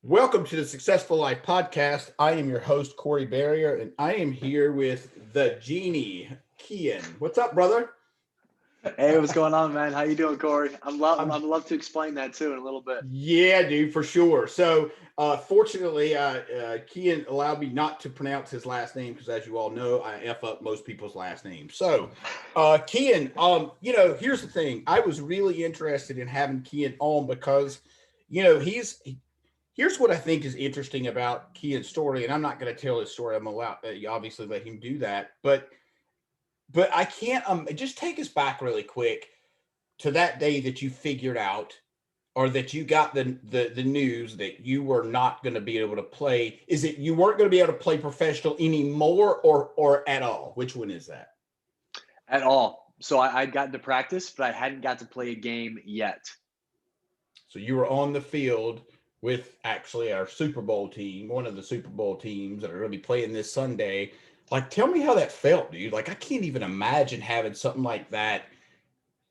Welcome to the Successful Life Podcast. I am your host, Corey Barrier, and I am here with the genie, Keyen. What's up, brother? Hey, what's going on, man? How you doing, Corey? I'm I'm love to explain that too in a little bit. Yeah, dude, for sure. So, fortunately, Keyen allowed me not to pronounce his last name because, as you all know, I f up most people's last names. So, Keyen, here's the thing. I was really interested in having Keyen on because, here's what I think is interesting about Keyen's story, and I'm not going to tell his story. I'm allowed, you obviously let him do that, but I can't. Just take us back really quick to that day that you figured out or that you got the news that you were not going to be able to play. Is it you weren't going to be able to play professional anymore or at all? Which one is that? At all. So I'd gotten to practice, but I hadn't got to play a game yet. So you were on the field with actually our Super Bowl team, one of the Super Bowl teams that are going to be playing this Sunday. Like, tell me how that felt, dude. Like, I can't even imagine having something like that.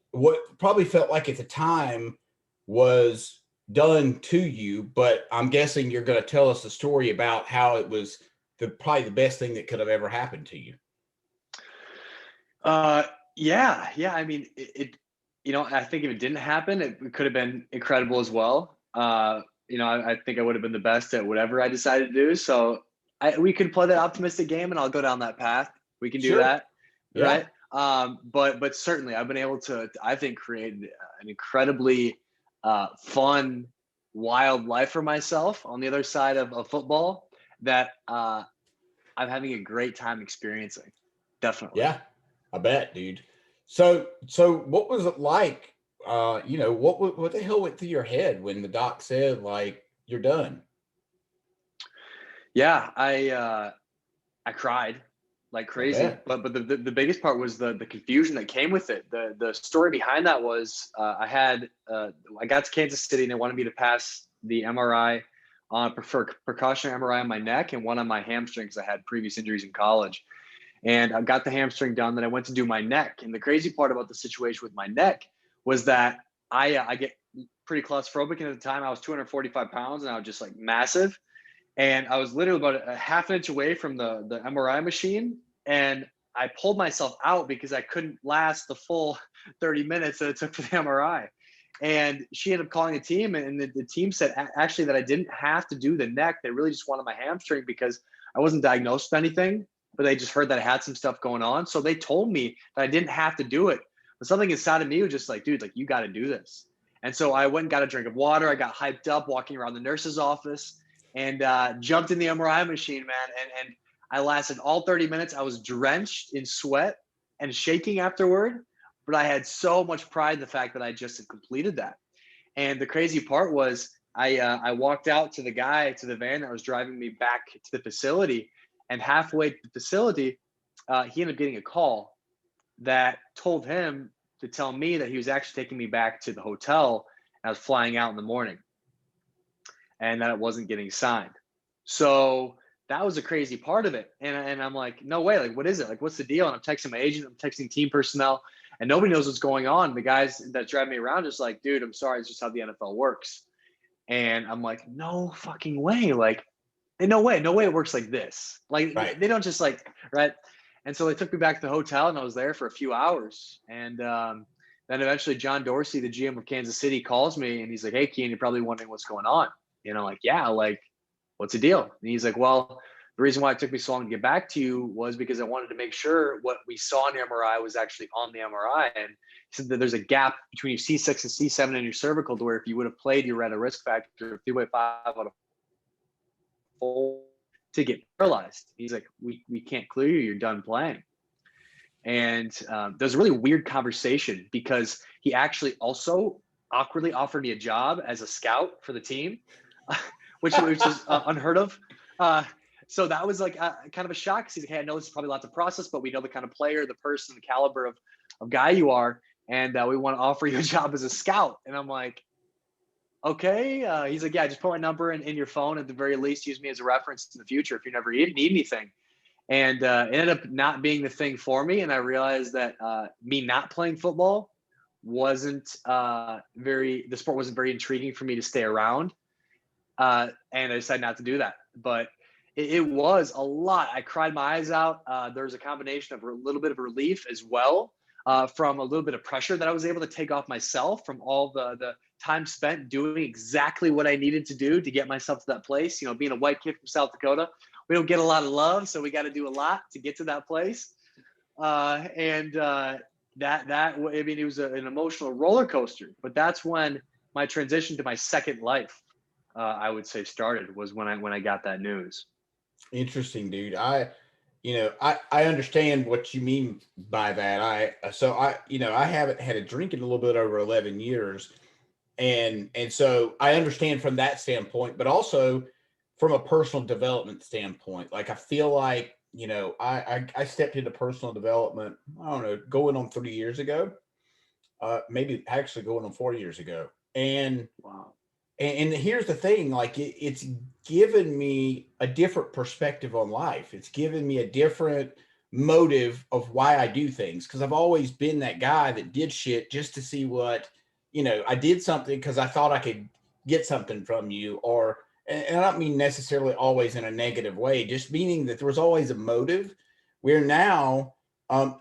What probably felt like at the time was done to you, but I'm guessing you're going to tell us the story about how it was probably the best thing that could have ever happened to you. Yeah. I mean, I think if it didn't happen, it could have been incredible as well. I think I would have been the best at whatever I decided to do. So we could play that optimistic game, and I'll go down that path. We can do Sure. that, Yeah. right? But certainly, I've been able to, I think, create an incredibly fun, wild life for myself on the other side of football that I'm having a great time experiencing. Definitely. Yeah. I bet, dude. So what was it like? What the hell went through your head when the doc said like you're done? Yeah, I cried like I crazy. bet. But the biggest part was the confusion that came with it. The story behind that was I got to Kansas City and they wanted me to pass the MRI on precautionary MRI on my neck and one on my hamstring because I had previous injuries in college. And I got the hamstring done. Then I went to do my neck. And the crazy part about the situation with my neck was that I get pretty claustrophobic. And at the time, I was 245 pounds and I was just like massive. And I was literally about a half an inch away from the MRI machine. And I pulled myself out because I couldn't last the full 30 minutes that it took for the MRI. And she ended up calling the team, and the team said actually that I didn't have to do the neck. They really just wanted my hamstring because I wasn't diagnosed with anything, but they just heard that I had some stuff going on. So they told me that I didn't have to do it. But something inside of me was just like, dude, like you got to do this. And so I went and got a drink of water. I got hyped up walking around the nurse's office and jumped in the MRI machine, man. And I lasted all 30 minutes. I was drenched in sweat and shaking afterward. But I had so much pride in the fact that I just had completed that. And the crazy part was I walked out to the van that was driving me back to the facility. And halfway to the facility, he ended up getting a call that told him to tell me that he was actually taking me back to the hotel. And I was flying out in the morning and that it wasn't getting signed. So that was a crazy part of it. And I'm like, no way, like, what is it? Like, what's the deal? And I'm texting my agent, I'm texting team personnel, and nobody knows what's going on. The guys that drive me around just like, dude, I'm sorry, it's just how the NFL works. And I'm like, no fucking way. Like, no way it works like this. Like, Right. they don't just like, right. And so they took me back to the hotel and I was there for a few hours. And then eventually John Dorsey, the GM of Kansas City, calls me and he's like, hey, Keyen, you're probably wondering what's going on. And I'm like, yeah, like, what's the deal? And he's like, well, the reason why it took me so long to get back to you was because I wanted to make sure what we saw in the MRI was actually on the MRI. And he said that there's a gap between your C6 and C7 in your cervical to where if you would have played, you were at a risk factor of 3.5 out of 4 to get paralyzed. He's like, we can't clear you. You're done playing. And there's a really weird conversation because he actually also awkwardly offered me a job as a scout for the team, which is unheard of. So that was like kind of a shock. He's like, hey, I know this is probably a lot to process, but we know the kind of player, the person, the caliber of guy you are. And we want to offer you a job as a scout. And I'm like, okay. He's like, yeah, just put my number in your phone. At the very least, use me as a reference in the future if you never need anything. And it ended up not being the thing for me. And I realized that me not playing football the sport wasn't very intriguing for me to stay around. And I decided not to do that. But it was a lot. I cried my eyes out. There's a combination of a little bit of relief as well, from a little bit of pressure that I was able to take off myself from all the time spent doing exactly what I needed to do to get myself to that place. You know, being a white kid from South Dakota, we don't get a lot of love, so we got to do a lot to get to that place. And that I mean, it was an emotional roller coaster. But that's when my transition to my second life, I would say, started, was when I got that news. Interesting, dude. I understand what you mean by that. I haven't had a drink in a little bit over 11 years. And so I understand from that standpoint, but also from a personal development standpoint. Like I feel like, I stepped into personal development, I don't know, going on 3 years ago, maybe actually going on 4 years ago. And Wow. and here's the thing, like it's given me a different perspective on life. It's given me a different motive of why I do things. Cause I've always been that guy that did shit just to see what, I did something because I thought I could get something from you, or, and I don't mean necessarily always in a negative way, just meaning that there was always a motive. Where now, I'm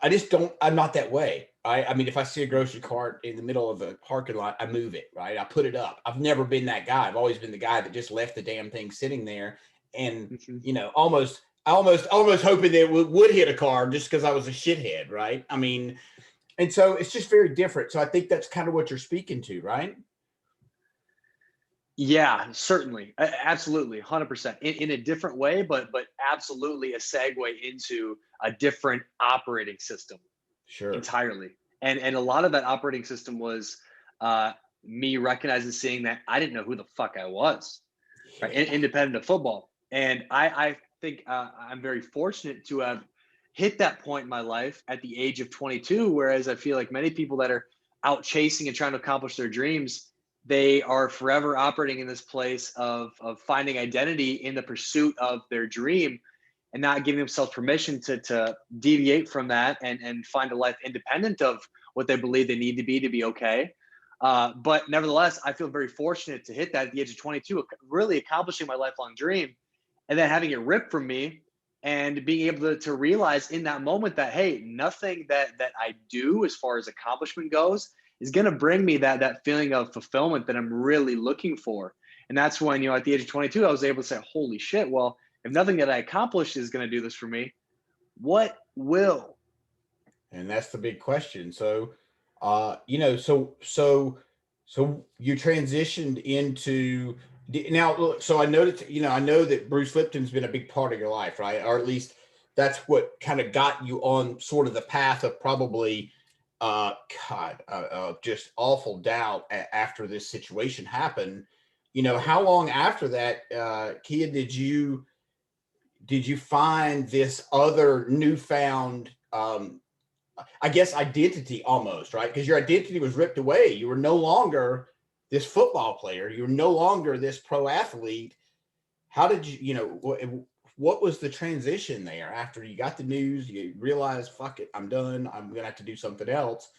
not that way. I mean, if I see a grocery cart in the middle of a parking lot, I move it, right? I put it up. I've never been that guy. I've always been the guy that just left the damn thing sitting there, and, Mhm. almost hoping that it would hit a car just because I was a shithead, right? I mean, and so it's just very different. So I think that's kind of what you're speaking to, right? Yeah, certainly. Absolutely. 100%. In a different way, but absolutely a segue into a different operating system Sure. entirely. And a lot of that operating system was, uh, me recognizing, seeing that I didn't know who the fuck I was, right? Yeah. Independent of football. And I think, I'm very fortunate to have hit that point in my life at the age of 22. Whereas I feel like many people that are out chasing and trying to accomplish their dreams, they are forever operating in this place of finding identity in the pursuit of their dream, and not giving themselves permission to deviate from that and find a life independent of what they believe they need to be okay. But nevertheless, I feel very fortunate to hit that at the age of 22, really accomplishing my lifelong dream, and then having it ripped from me, and being able to realize in that moment that, hey, nothing that I do as far as accomplishment goes is going to bring me that feeling of fulfillment that I'm really looking for. And that's when, at the age of 22, I was able to say, holy shit, well, if nothing that I accomplished is going to do this for me, what will? And that's the big question. So, so you transitioned into now. Look, so I know that I know that Bruce Lipton's been a big part of your life, right? Or at least that's what kind of got you on sort of the path of probably, just awful doubt after this situation happened. How long after that, Kia, did you find this other newfound, I guess, identity almost, right? Because your identity was ripped away. You were no longer this football player. You were no longer this pro athlete. How did what was the transition there after you got the news? You realized, fuck it, I'm done. I'm going to have to do something else.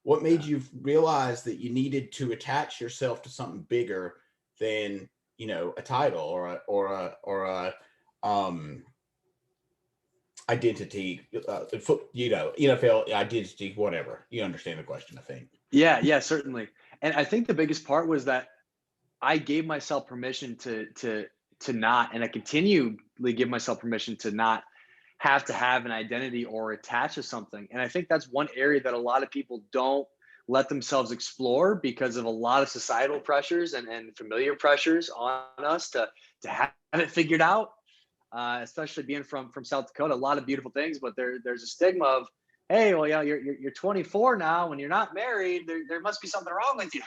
What made Yeah. you realize that you needed to attach yourself to something bigger than, a title or a identity, NFL identity, whatever. You understand the question, I think. Yeah, certainly. And I think the biggest part was that I gave myself permission to not, and I continually give myself permission to not have to have an identity or attach to something. And I think that's one area that a lot of people don't let themselves explore because of a lot of societal pressures and familiar pressures on us to have it figured out. Especially being from South Dakota, a lot of beautiful things, but there's a stigma of, hey, well, yeah, you're 24 now, and you're not married. There must be something wrong with you,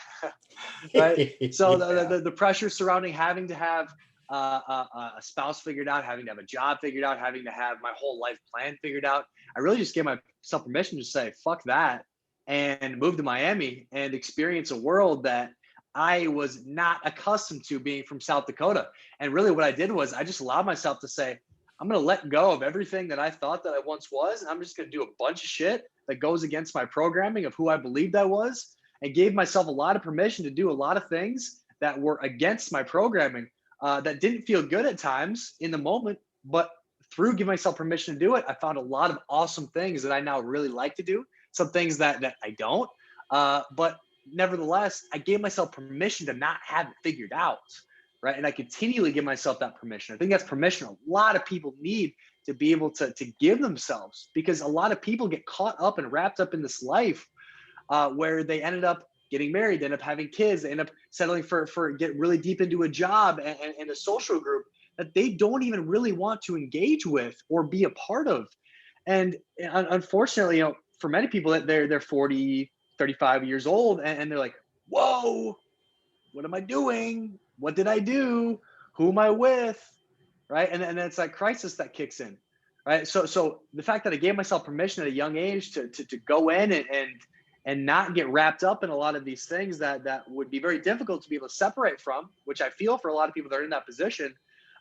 right? So Yeah. the pressure surrounding having to have, a spouse figured out, having to have a job figured out, having to have my whole life plan figured out. I really just gave myself permission to say fuck that and move to Miami and experience a world that I was not accustomed to, being from South Dakota. And really, what I did was I just allowed myself to say, I'm going to let go of everything that I thought that I once was. And I'm just going to do a bunch of shit that goes against my programming of who I believed I was, and gave myself a lot of permission to do a lot of things that were against my programming. that didn't feel good at times in the moment, but through giving myself permission to do it, I found a lot of awesome things that I now really like to do. Some things that I don't, but nevertheless, I gave myself permission to not have it figured out, right? And I continually give myself that permission. I think that's permission a lot of people need to be able to give themselves, because a lot of people get caught up and wrapped up in this life where they ended up getting married, they end up having kids, they end up settling for get really deep into a job and a social group that they don't even really want to engage with or be a part of. And unfortunately, for many people that they're 40, 35 years old, and they're like, whoa, what am I doing? What did I do? Who am I with? Right. And then it's that crisis that kicks in. Right. So the fact that I gave myself permission at a young age to go in and not get wrapped up in a lot of these things that would be very difficult to be able to separate from, which I feel for a lot of people that are in that position.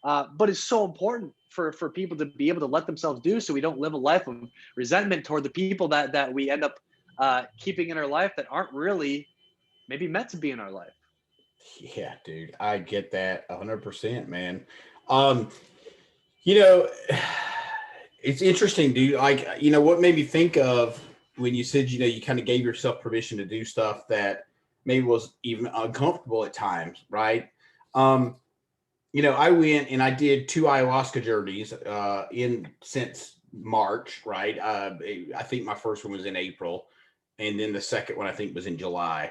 But it's so important for people to be able to let themselves do, so we don't live a life of resentment toward the people that we end up keeping in our life that aren't really maybe meant to be in our life. Yeah, dude, I get that 100%, man. Um, you know, it's interesting, dude. Like, what made me think of when you said, you kind of gave yourself permission to do stuff that maybe was even uncomfortable at times, right? Um, I went and I did 2 ayahuasca journeys in since March, right? I think my first one was in April, and then the second one I think was in July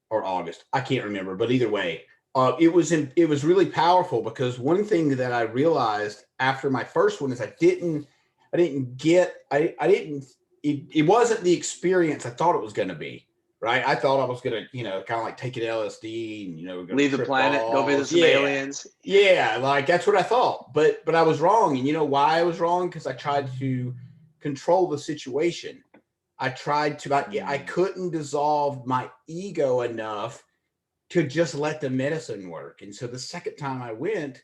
or August. I can't remember, but either way, it was really powerful, because one thing that I realized after my first one is I didn't get I didn't it wasn't the experience I thought it was going to be. Right, I thought I was gonna, kind of like take an LSD, and we're gonna Leave the trip planet, go visit balls. some Yeah, aliens. yeah, like that's what I thought. But I was wrong, and you know why I was wrong? Because I tried to control the situation. I couldn't dissolve my ego enough to just let the medicine work. And so the second time I went,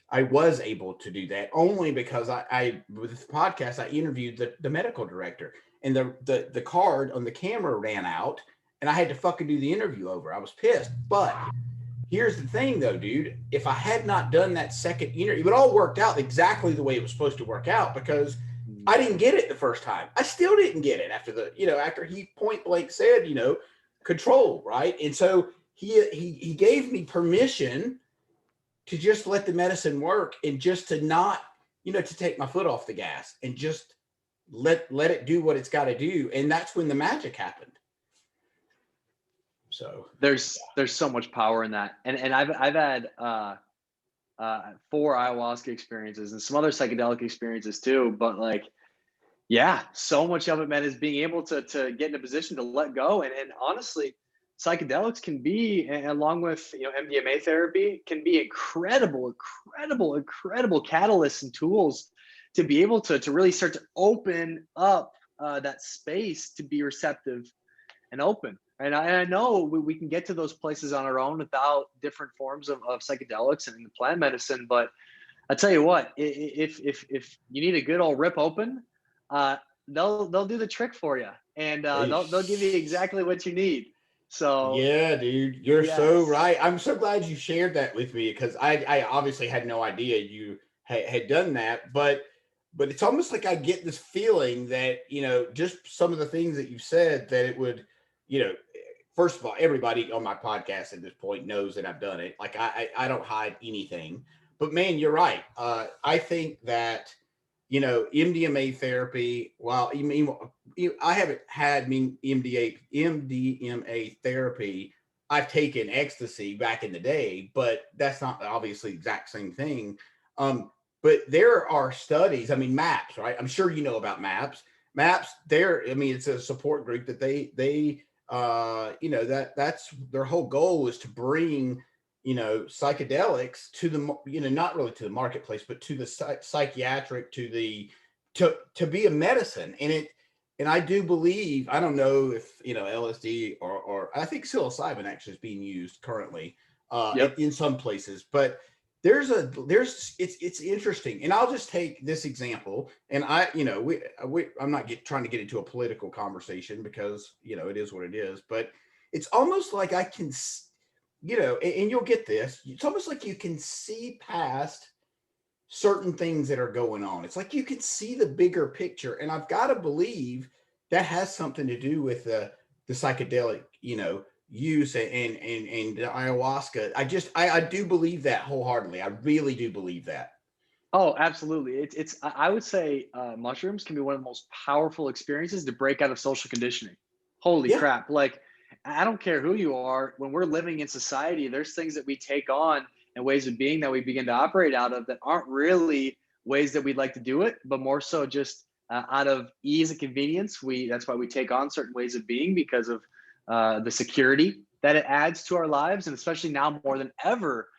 I was able to do that only because I with this podcast, I interviewed the medical director, and the card on the camera ran out, and I had to fucking do the interview over. I was pissed. But here's the thing though, dude. If I had not done that second interview, it all worked out exactly the way it was supposed to work out, because I didn't get it the first time. I still didn't get it after he point blank said, control, right? And so he gave me permission to just let the medicine work, and just to not, to take my foot off the gas and just let it do what it's got to do. And that's when the magic happened. So There's so much power in that, and I've had 4 ayahuasca experiences and some other psychedelic experiences too. But like, yeah, so much of it, man, is being able to get in a position to let go. And honestly, psychedelics can be, along with MDMA therapy, can be incredible catalysts and tools to be able to really start to open up that space to be receptive and open. And I know we can get to those places on our own without different forms of psychedelics and plant medicine. But I tell you what, if you need a good old rip open, they'll do the trick for you, and they'll give you exactly what you need. So yeah, dude, you're so yes, right. I'm so glad you shared that with me, because I obviously had no idea you had done that. But it's almost like I get this feeling that, just some of the things that you said, that it would, you know, first of all, everybody on my podcast at this point knows that I've done it. Like I don't hide anything. But man, you're right. I think that, MDMA therapy. While I haven't had MDMA therapy. I've taken ecstasy back in the day, but that's not obviously the exact same thing. But there are studies. I mean, MAPS, right? I'm sure you know about MAPS. MAPS, it's a support group that they that's their whole goal is to bring, psychedelics to the, not really to the marketplace, but to the psychiatric, to be a medicine. And I do believe, I don't know if, LSD or I think psilocybin actually is being used currently yep, in some places, but it's interesting. And I'll just take this example, and I'm not trying to get into a political conversation, because it is what it is, but it's almost like and you'll get this. It's almost like you can see past certain things that are going on. It's like you can see the bigger picture, and I've got to believe that has something to do with the psychedelic, use and the ayahuasca. I do believe that wholeheartedly. I really do believe that. Oh, absolutely. I would say mushrooms can be one of the most powerful experiences to break out of social conditioning. Holy Yeah, crap. Like, I don't care who you are, when we're living in society, there's things that we take on and ways of being that we begin to operate out of that aren't really ways that we'd like to do it, but more so just out of ease and convenience. That's why we take on certain ways of being, because of the security that it adds to our lives. And especially now more than ever,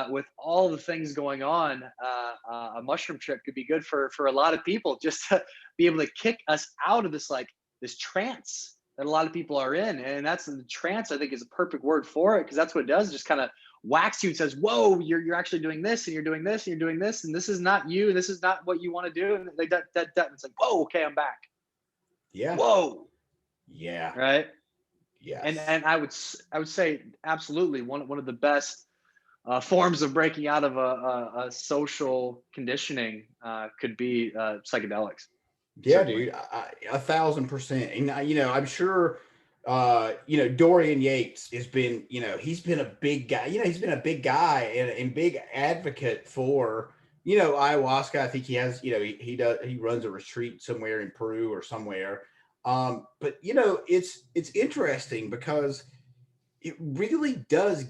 with all the things going on, a mushroom trip could be good for a lot of people, just to be able to kick us out of this trance that a lot of people are in. And that's the trance, I think, is a perfect word for it, because that's what it does. It just kind of whacks you and says, whoa, you're actually doing this, and you're doing this, and you're doing this, and this is not you, this is not what you want to do. And like that. It's like, whoa, okay, I'm back. yeah, Whoa. yeah, Right. And yes. and I would say absolutely one of the best forms of breaking out of a social conditioning could be psychedelics, Yeah, certainly. dude, 1,000%. And I'm sure, Dorian Yates has been, he's been a big guy. He's been a big guy and big advocate for, ayahuasca. I think he has, he runs a retreat somewhere in Peru or somewhere. But it's interesting because it really does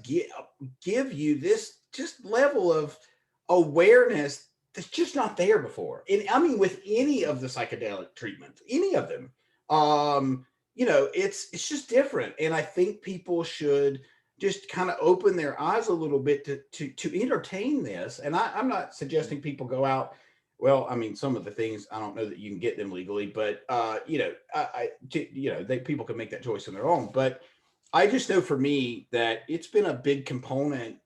give you this just level of awareness that's just not there before. And I mean, with any of the psychedelic treatments, any of them, it's just different. And I think people should just kind of open their eyes a little bit to entertain this. And I'm not suggesting people go out. Well, I mean, some of the things I don't know that you can get them legally, but they people can make that choice on their own. But I just know for me that it's been a big component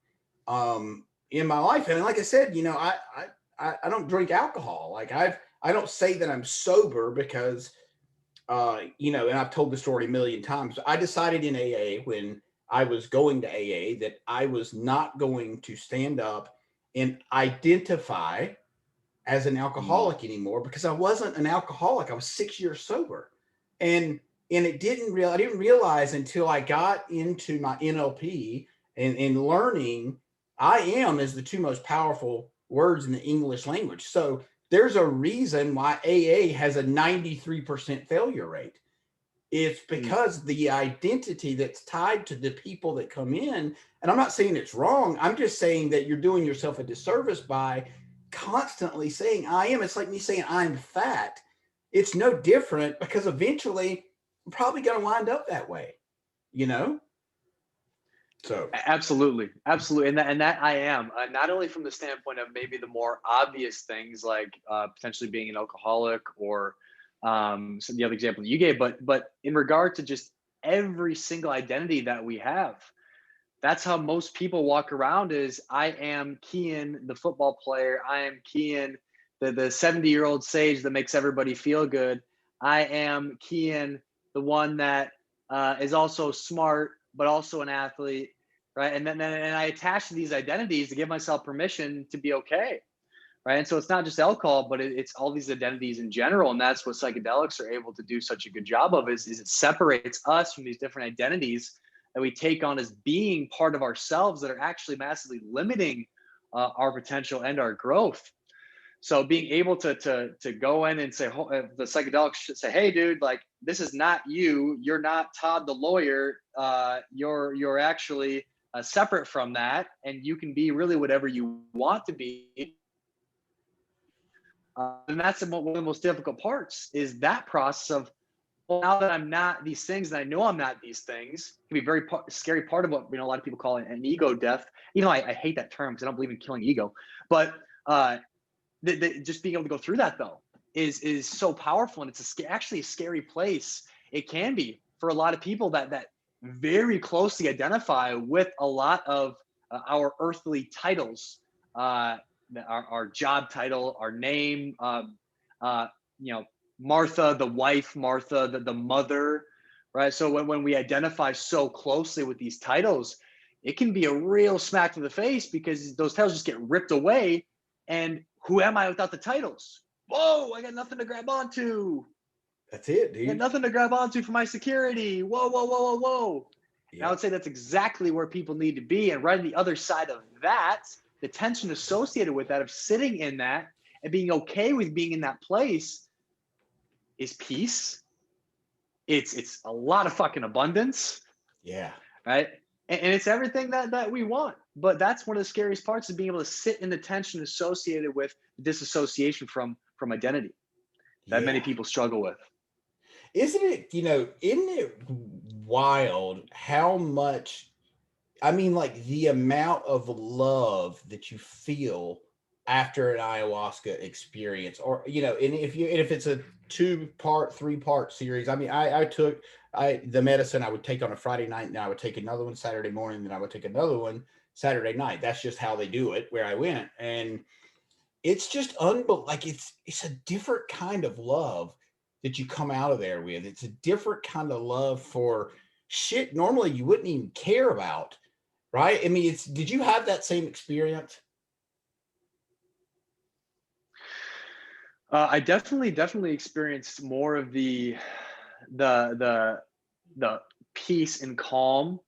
in my life. And like I said, I don't drink alcohol. Like I don't say that I'm sober because and I've told the story a million times. I decided in AA when I was going to AA that I was not going to stand up and identify as an Mm. alcoholic anymore because I wasn't an alcoholic. I was 6 years sober. And I didn't realize until I got into my NLP and learning I am is the two most powerful words in the English language. So there's a reason why AA has a 93% failure rate. It's Mm. because the identity that's tied to the people that come in, and I'm not saying it's wrong. I'm just saying that you're doing yourself a disservice by constantly saying I am. It's like me saying I'm fat. It's no different because eventually I'm probably going to wind up that way, you know? So, Absolutely, absolutely, and that I am, not only from the standpoint of maybe the more obvious things like potentially being an alcoholic, or some of the other example that you gave, but in regard to just every single identity that we have. That's how most people walk around, is I am Keyen, the football player. I am Keyen, the 70-year-old sage that makes everybody feel good. I am Keyen, the one that is also smart, but also an athlete, right? And I attach to these identities to give myself permission to be okay, right? And so it's not just alcohol, but it's all these identities in general. And that's what psychedelics are able to do such a good job of, is it separates us from these different identities that we take on as being part of ourselves that are actually massively limiting our potential and our growth. So being able to go in and say, the psychedelics should say, hey, dude, like, this is not you. You're not Todd the lawyer. You're actually separate from that, and you can be really whatever you want to be. And that's one of the most difficult parts, is that process of, well, now that I'm not these things, and I know I'm not these things, it can be very scary part of what a lot of people call an ego death. Even though I hate that term because I don't believe in killing ego, but just being able to go through that though is so powerful, and it's actually a scary place. It can be for a lot of people that very closely identify with a lot of our earthly titles, uh, our job title, our name, uh, you know, Martha, the wife, Martha, the mother, right? So when we identify so closely with these titles, it can be a real smack to the face because those titles just get ripped away. And who am I without the titles? Whoa, I got nothing to grab onto. That's it, I got dude. nothing to grab onto for my security. Whoa, whoa, whoa, whoa, whoa. And I Yeah. would say that's exactly where people need to be. And right on the other side of that, the tension associated with that, of sitting in that and being okay with being in that place, is peace. It's a lot of fucking abundance, Yeah. right? And it's everything that we want. But that's one of the scariest parts, is being able to sit in the tension associated with disassociation from identity that many Yeah. people struggle with. Isn't it, isn't it wild how much, I mean, like the amount of love that you feel after an ayahuasca experience, or, and if it's a 2-part, 3-part series, I mean, I took the medicine I would take on a Friday night, and I would take another one Saturday morning, then I would take another one Saturday night. That's just how they do it where I went. And it's just unbelievable. Like it's a different kind of love that you come out of there with. It's a different kind of love for shit normally you wouldn't even care about, right? I mean, did you have that same experience? I definitely experienced more of the the the peace and calm.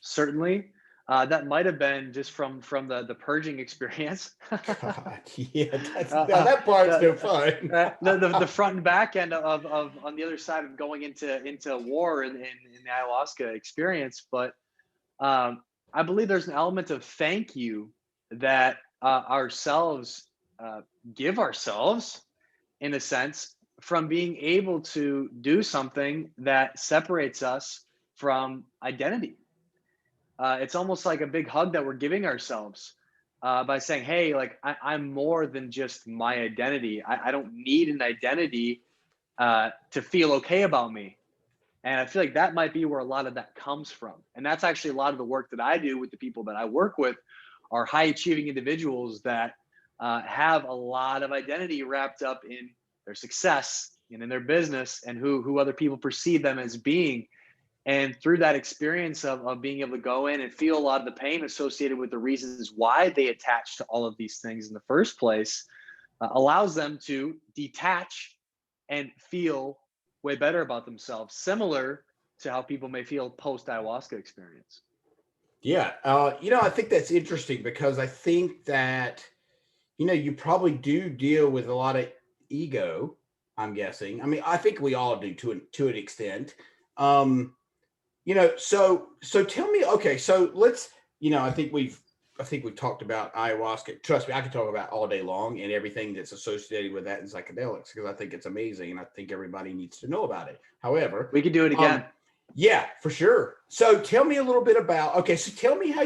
Certainly, that might have been just from the purging experience. God, yeah, now uh, that part's no the, fun. the front and back end of on the other side of going into war in the ayahuasca experience. But I believe there's an element of thank you that ourselves uh, give ourselves, in a sense, from being able to do something that separates us from identity. It's almost like a big hug that we're giving ourselves by saying, hey, like I'm more than just my identity. I don't need an identity to feel okay about me. And I feel like that might be where a lot of that comes from. And that's actually a lot of the work that I do with the people that I work with, are high achieving individuals that have a lot of identity wrapped up in their success and in their business, and who other people perceive them as being. And through that experience of being able to go in and feel a lot of the pain associated with the reasons why they attach to all of these things in the first place, allows them to detach and feel way better about themselves, similar to how people may feel post ayahuasca experience. Yeah, I think that's interesting because I think that you probably do deal with a lot of ego. I'm guessing. I mean, I think we all do to an extent. Um, so tell me, okay, so let's, I think we've talked about ayahuasca. Trust me, I could talk about all day long and everything that's associated with that in psychedelics, because I think it's amazing and I think everybody needs to know about it. However, We could do it again. yeah, for sure. So tell me a little bit about, okay, so tell me how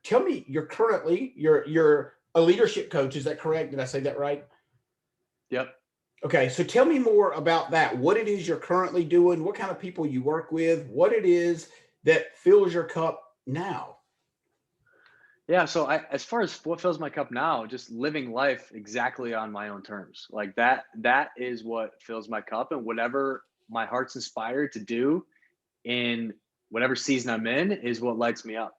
tell me you're a leadership coach, is that correct? Did I say that right? Yep. Okay, so tell me more about that. What it is you're currently doing, what kind of people you work with, what it is that fills your cup now. Yeah. So as far as what fills my cup now, just living life exactly on my own terms. Like that is what fills my cup, and whatever my heart's inspired to do in whatever season I'm in is what lights me up.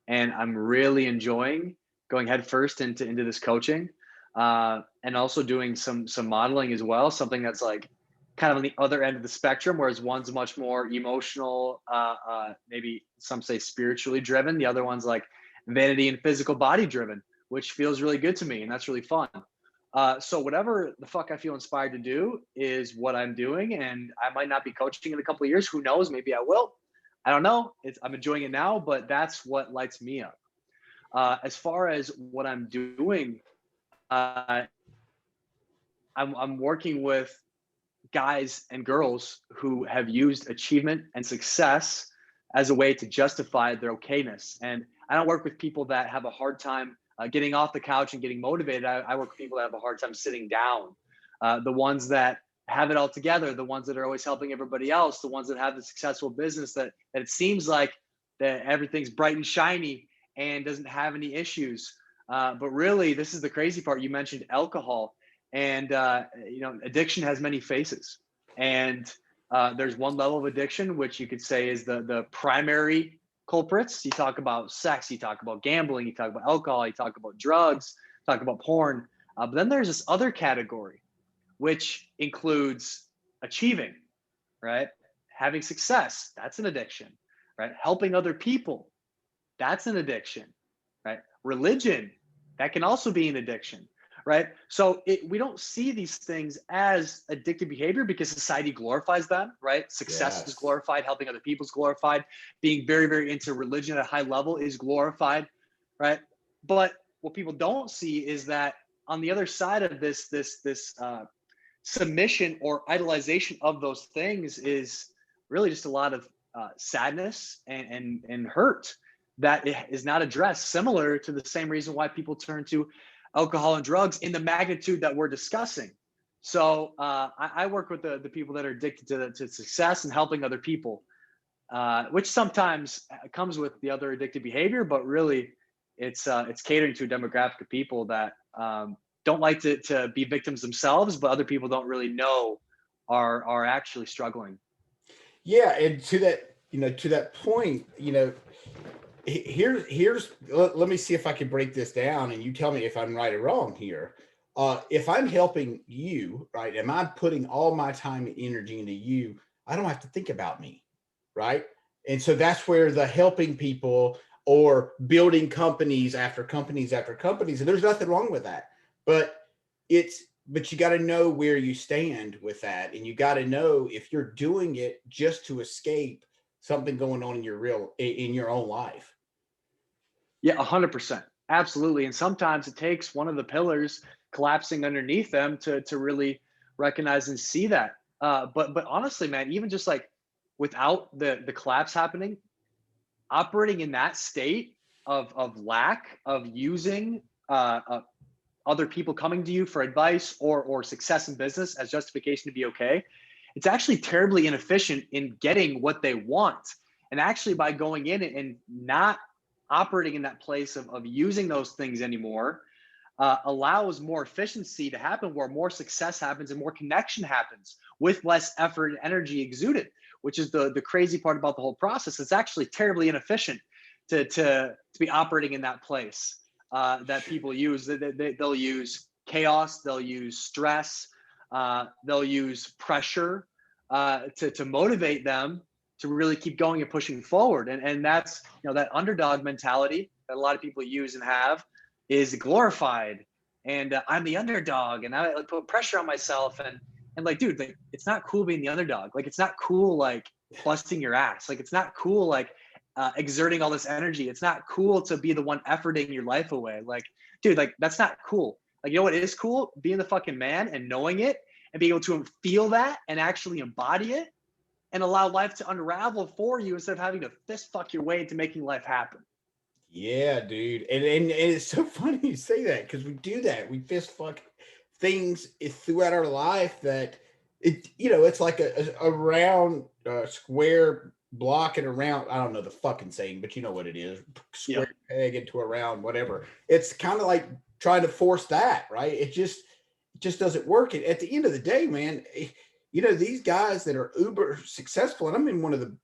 And I'm really enjoying going headfirst into this coaching, and also doing some modeling as well. Something that's like kind of on the other end of the spectrum, whereas one's much more emotional, maybe some say spiritually driven. The other one's like vanity and physical body driven, which feels really good to me, and that's really fun. So whatever the fuck I feel inspired to do is what I'm doing, and I might not be coaching in a couple of years. Who knows? Maybe I will. I don't know. I'm enjoying it now, but that's what lights me up. As far as what I'm doing, uh, I'm working with guys and girls who have used achievement and success as a way to justify their okayness. And I don't work with people that have a hard time getting off the couch and getting motivated. I work with people that have a hard time sitting down. The ones that have it all together, the ones that are always helping everybody else, the ones that have the successful business that it seems like that everything's bright and shiny and doesn't have any issues. But really, this is the crazy part. You mentioned alcohol, and addiction has many faces. And there's one level of addiction which you could say is the primary culprits. You talk about sex, you talk about gambling, you talk about alcohol, you talk about drugs, talk about porn. But then there's this other category, which includes achieving, right? Having success, that's an addiction, right? Helping other people, that's an addiction, right? Religion, that can also be an addiction, right? So we don't see these things as addictive behavior because society glorifies them, right? Success is Yes. glorified, helping other people is glorified, being very, very into religion at a high level is glorified, right? But what people don't see is that on the other side of this submission or idolization of those things is really just a lot of sadness and hurt that is not addressed, similar to the same reason why people turn to alcohol and drugs in the magnitude that we're discussing. So I work with the people that are addicted to success and helping other people, which sometimes comes with the other addictive behavior, but really it's catering to a demographic of people that don't like to be victims themselves, but other people don't really know are actually struggling. Yeah, and to that point, here's let me see if I can break this down, and you tell me if I'm right or wrong here. If I'm helping you, right, and I'm putting all my time and energy into you, I don't have to think about me, right? And so that's where the helping people or building companies after companies after companies, and there's nothing wrong with that. But but you got to know where you stand with that, and you got to know if you're doing it just to escape something going on in your own life. Yeah, 100%. Absolutely. And sometimes it takes one of the pillars collapsing underneath them to really recognize and see that. But honestly, man, even just like without the collapse happening, operating in that state of lack of using other people coming to you for advice or success in business as justification to be okay, it's actually terribly inefficient in getting what they want. And actually, by going in and not operating in that place of using those things anymore, allows more efficiency to happen, where more success happens and more connection happens with less effort and energy exuded, which is the crazy part about the whole process. It's actually terribly inefficient to be operating in that place that people use. They'll use chaos, they'll use stress, they'll use pressure to motivate them to really keep going and pushing forward. And that's, that underdog mentality that a lot of people use and have is glorified. And I'm the underdog, and I like put pressure on myself. And like, dude, like, it's not cool being the underdog. Like, it's not cool like busting your ass. Like, it's not cool like exerting all this energy. It's not cool to be the one efforting your life away. Like, dude, like that's not cool. Like, you know what is cool? Being the fucking man and knowing it and being able to feel that and actually embody it and allow life to unravel for you instead of having to fist fuck your way into making life happen. Yeah, dude. And it's so funny you say that, because we do that. We fist fuck things throughout our life that it's like a round square block and around. I don't know the fucking saying, but you know what it is. Yep. Square peg into a round, whatever. It's kind of like trying to force that, right? It just doesn't work. And at the end of the day, man, these guys that are uber successful, and I'm in one of the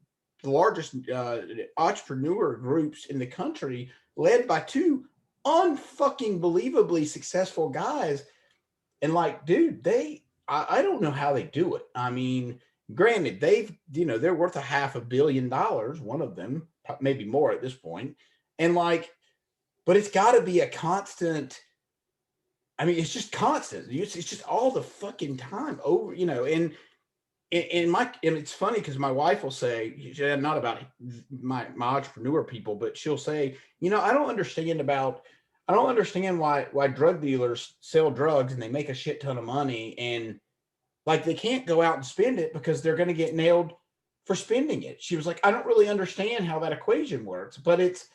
largest entrepreneur groups in the country, led by two unfucking believably successful guys. And like, dude, I don't know how they do it. I mean, granted, they're worth $500 million, one of them, maybe more at this point. And like, but it's got to be a constant. I mean, it's just constant. It's just all the fucking time over, and and it's funny because my wife will say, not about my entrepreneur people, but she'll say, I don't understand why drug dealers sell drugs and they make a shit ton of money, and like they can't go out and spend it because they're going to get nailed for spending it. She was like, I don't really understand how that equation works, but it's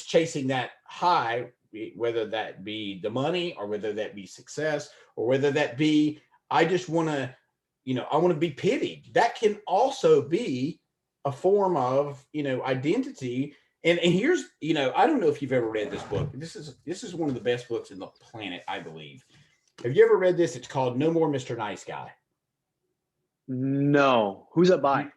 chasing that high, whether that be the money or whether that be success or whether that be, I just want to, I want to be pitied. That can also be a form of, identity. And here's, I don't know if you've ever read this book. This is one of the best books in the planet, I believe. Have you ever read this? It's called No More Mr. Nice Guy. No. Who's that by?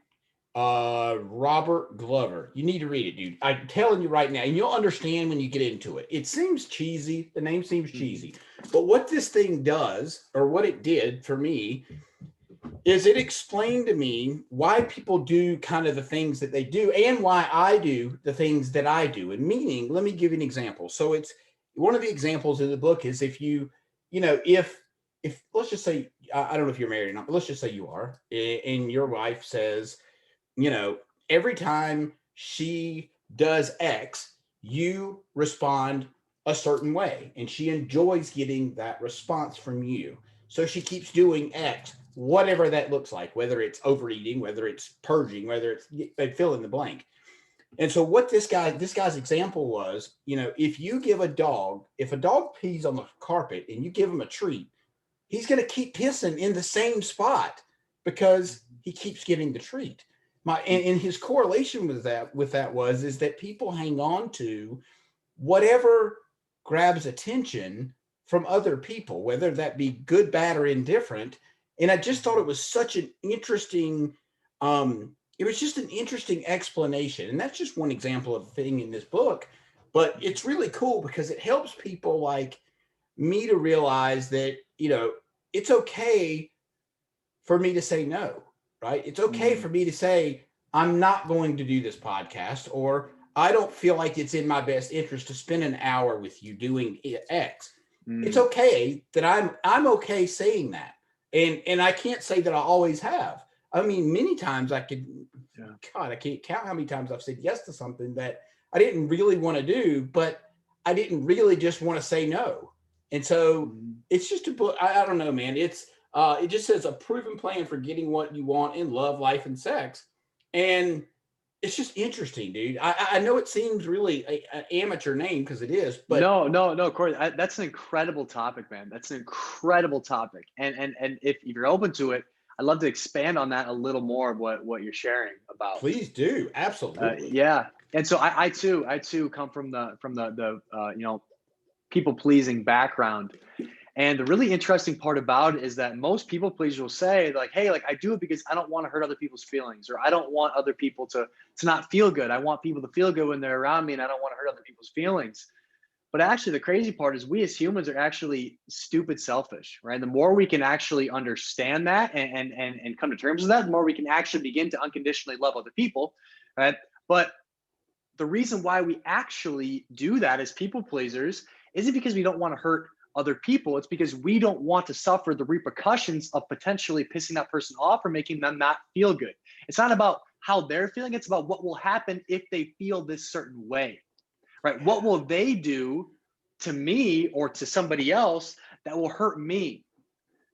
Robert Glover. You need to read it, dude. I'm telling you right now, and you'll understand when you get into it. It seems cheesy. The name seems cheesy. But what this thing does, or what it did for me, is it explained to me why people do kind of the things that they do and why I do the things that I do. And meaning, let me give you an example. So it's one of the examples in the book is if if let's just say I don't know if you're married or not, but let's just say you are, and your wife says, you know, every time she does X, you respond a certain way, and she enjoys getting that response from you. So she keeps doing X, whatever that looks like, whether it's overeating, whether it's purging, whether it's fill in the blank. And so what this guy's example was, if you give if a dog pees on the carpet and you give him a treat, he's going to keep pissing in the same spot because he keeps getting the treat. And his correlation with that was is that people hang on to whatever grabs attention from other people, whether that be good, bad, or indifferent. And I just thought it was such an interesting, it was just an interesting explanation. And that's just one example of a thing in this book. But it's really cool because it helps people like me to realize that, it's okay for me to say no, right? It's okay for me to say, I'm not going to do this podcast, or I don't feel like it's in my best interest to spend an hour with you doing X. It's okay that I'm okay saying that. And I can't say that I always have. I mean, many times I can't count how many times I've said yes to something that I didn't really want to do, but I didn't really just want to say no. And so it's just a book. I don't know, man. It just says a proven plan for getting what you want in love, life, and sex. And it's just interesting, dude. I know it seems really an amateur name because it is, but no, Corey, that's an incredible topic, man. That's an incredible topic. And if you're open to it, I'd love to expand on that a little more of what you're sharing about. Please do. Absolutely. Yeah. And so I too come from the people pleasing background. And the really interesting part about it is that most people pleasers will say like, hey, like I do it because I don't want to hurt other people's feelings, or I don't want other people to not feel good. I want people to feel good when they're around me, and I don't want to hurt other people's feelings. But actually the crazy part is we as humans are actually stupid selfish, right? The more we can actually understand that and come to terms with that, the more we can actually begin to unconditionally love other people, right? But the reason why we actually do that as people pleasers isn't because we don't want to hurt other people. It's because we don't want to suffer the repercussions of potentially pissing that person off or making them not feel good. It's not about how they're feeling. It's about what will happen if they feel this certain way, right? What will they do to me or to somebody else that will hurt me,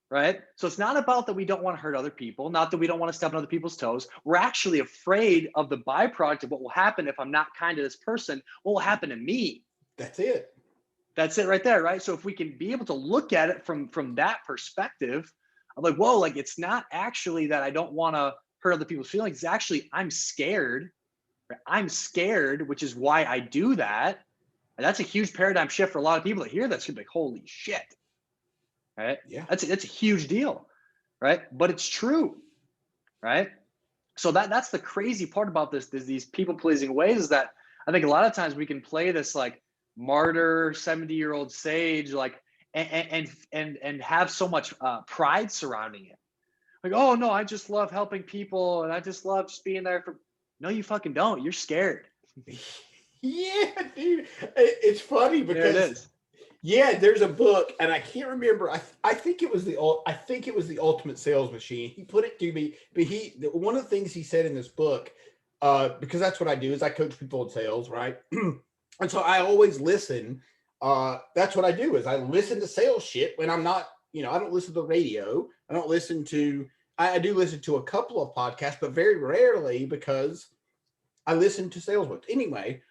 right? So it's not about that we don't want to hurt other people, not that we don't want to step on other people's toes. We're actually afraid of the byproduct of what will happen if I'm not kind to this person. What will happen to me? That's it. That's it right there, right? So if we can be able to look at it from that perspective, I'm like, whoa, like it's not actually that I don't want to hurt other people's feelings. It's actually I'm scared. Right? I'm scared, which is why I do that. And that's a huge paradigm shift for a lot of people that hear that. It's like, holy shit. Right? Yeah. That's a huge deal, right? But it's true, right? So that's the crazy part about these people pleasing ways is that I think a lot of times we can play this like martyr 70-year-old sage, like and have so much pride surrounding it. Like, oh no, I just love helping people and I just love just being there for. No, you fucking don't. You're scared. Yeah, dude. It's funny because there it is. Yeah, there's a book, and I can't remember. I think it was the Ultimate Sales Machine. He put it to me, but one of the things he said in this book, because that's what I do is I coach people in sales, right? And so I always listen. That's what I do is I listen to sales shit when I'm not, I don't listen to the radio. I don't listen to. I do listen to a couple of podcasts, but very rarely because I listen to sales books anyway.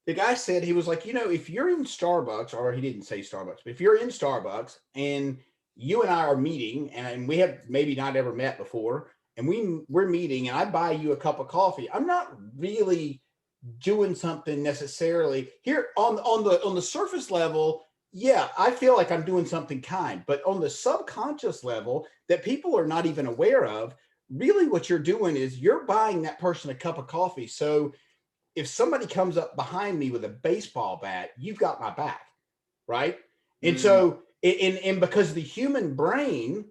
The guy said, he was like, if you're in Starbucks, or he didn't say Starbucks, but if you're in Starbucks and you and I are meeting and we have maybe not ever met before and we're meeting and I buy you a cup of coffee, I'm not really doing something necessarily here on the surface level. Yeah, I feel like I'm doing something kind, but on the subconscious level that people are not even aware of, really what you're doing is you're buying that person a cup of coffee. So if somebody comes up behind me with a baseball bat, you've got my back, right? And Mm, so, and because the human brain,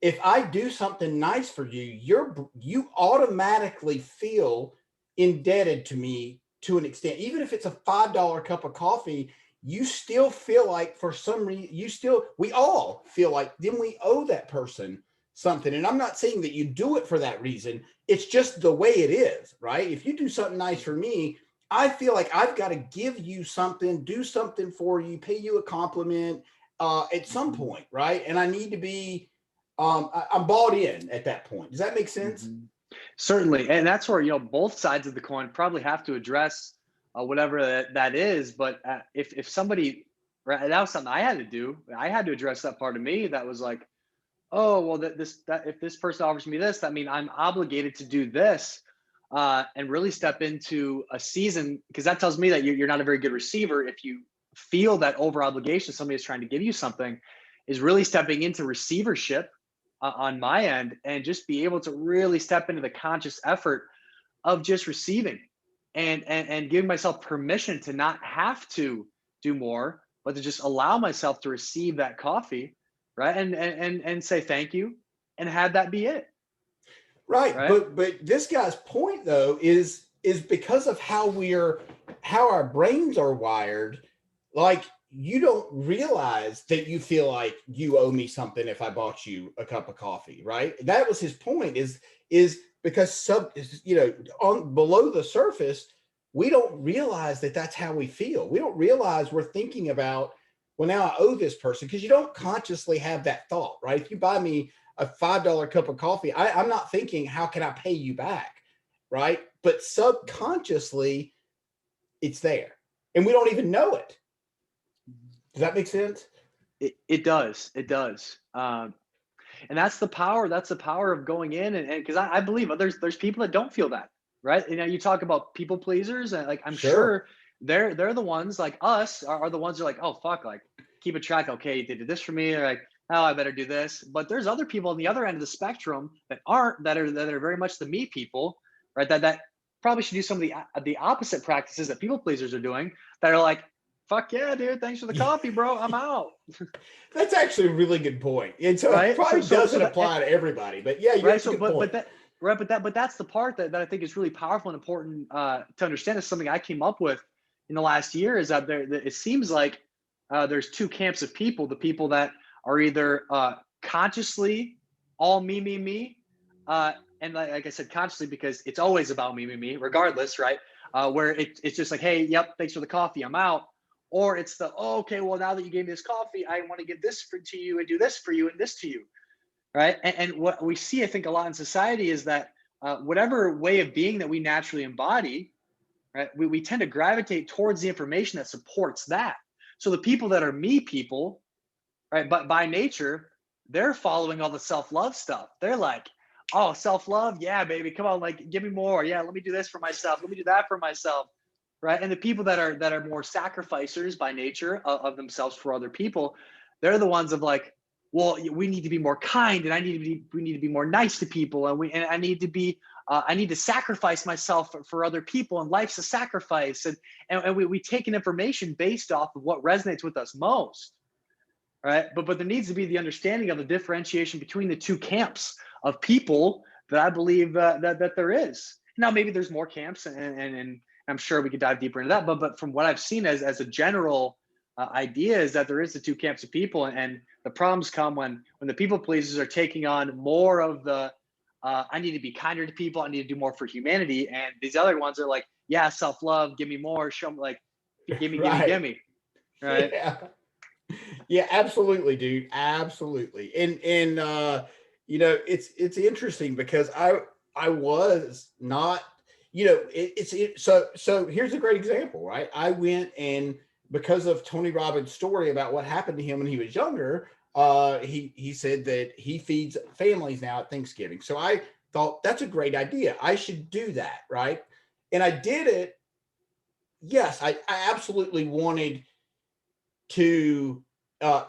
if I do something nice for you, you automatically feel indebted to me to an extent. Even if it's a $5 cup of coffee, you still feel like for some reason we all feel like then we owe that person something. And I'm not saying that you do it for that reason. It's just the way it is, right? If you do something nice for me, I feel like I've got to give you something, do something for you, pay you a compliment at some mhm, point, right? And I need to be I'm bought in at that point. Does that make sense? mhm. Certainly, and that's where both sides of the coin probably have to address whatever that is. But if somebody, right, that was something I had to do. I had to address that part of me that was like, oh well, that if this person offers me this, that means I'm obligated to do this, and really step into a season, because that tells me that you're not a very good receiver if you feel that over obligation somebody is trying to give you something, is really stepping into receivership on my end, and just be able to really step into the conscious effort of just receiving, and giving myself permission to not have to do more, but to just allow myself to receive that coffee, right, and say thank you, and have that be it, Right. right. But this guy's point though is because of how our brains are wired, like you don't realize that you feel like you owe me something if I bought you a cup of coffee, right? That was his point is because on below the surface, we don't realize that that's how we feel. We don't realize we're thinking about, well, now I owe this person, because you don't consciously have that thought, right? If you buy me a $5 cup of coffee, I'm not thinking, how can I pay you back? Right. But subconsciously, it's there and we don't even know it. Does that make sense? It does, it does. And that's the power of going in, and because I believe there's people that don't feel that, right. You talk about people pleasers, and like I'm Sure. sure they're the ones like us are the ones that are like, oh fuck, like keep a track, okay, they did this for me, or like, oh I better do this. But there's other people on the other end of the spectrum that are very much the me people, right, that probably should do some of the opposite practices that people pleasers are doing, that are like, fuck yeah dude, thanks for the coffee bro, I'm out. That's actually a really good point. And so it Right, so probably so so doesn't that apply to everybody, but yeah, right, that's a so good point. but that's the part that I think is really powerful and important to understand. Is something I came up with in the last year, is that that it seems like there's two camps of people: the people that are either consciously all me, uh, and like I said, consciously, because it's always about me regardless, right, where it's just like, hey, yep, thanks for the coffee, I'm out. Or it's the, oh, okay, well, now that you gave me this coffee, I want to give this to you, and do this for you, and this to you, right. And what we see, I think, a lot in society is that whatever way of being that we naturally embody, right, we tend to gravitate towards the information that supports that. So the people that are me people, right, but by nature, they're following all the self-love stuff. They're like, oh, self-love, yeah baby, come on, like give me more, yeah, let me do this for myself, let me do that for myself, right. And the people that are more sacrificers by nature of themselves for other people, they're the ones of like, well, we need to be more kind, and we need to be more nice to people, and I need to be I need to sacrifice myself for other people, and life's a sacrifice, and we take an information based off of what resonates with us most, right. But there needs to be the understanding of the differentiation between the two camps of people that I believe that there is. Now maybe there's more camps, and I'm sure we could dive deeper into that, but from what I've seen as a general idea, is that there is the two camps of people, and the problems come when the people pleasers are taking on more of the I need to be kinder to people, I need to do more for humanity, and these other ones are like, yeah, self-love, give me more, show me, like Right. give me, right. Yeah. Yeah, absolutely, dude. Absolutely. And it's interesting because I was not, so here's a great example, right? I went and because of Tony Robbins' story about what happened to him when he was younger, he said that he feeds families now at Thanksgiving. So I thought that's a great idea. I should do that, right? And I did it. Yes, I absolutely wanted to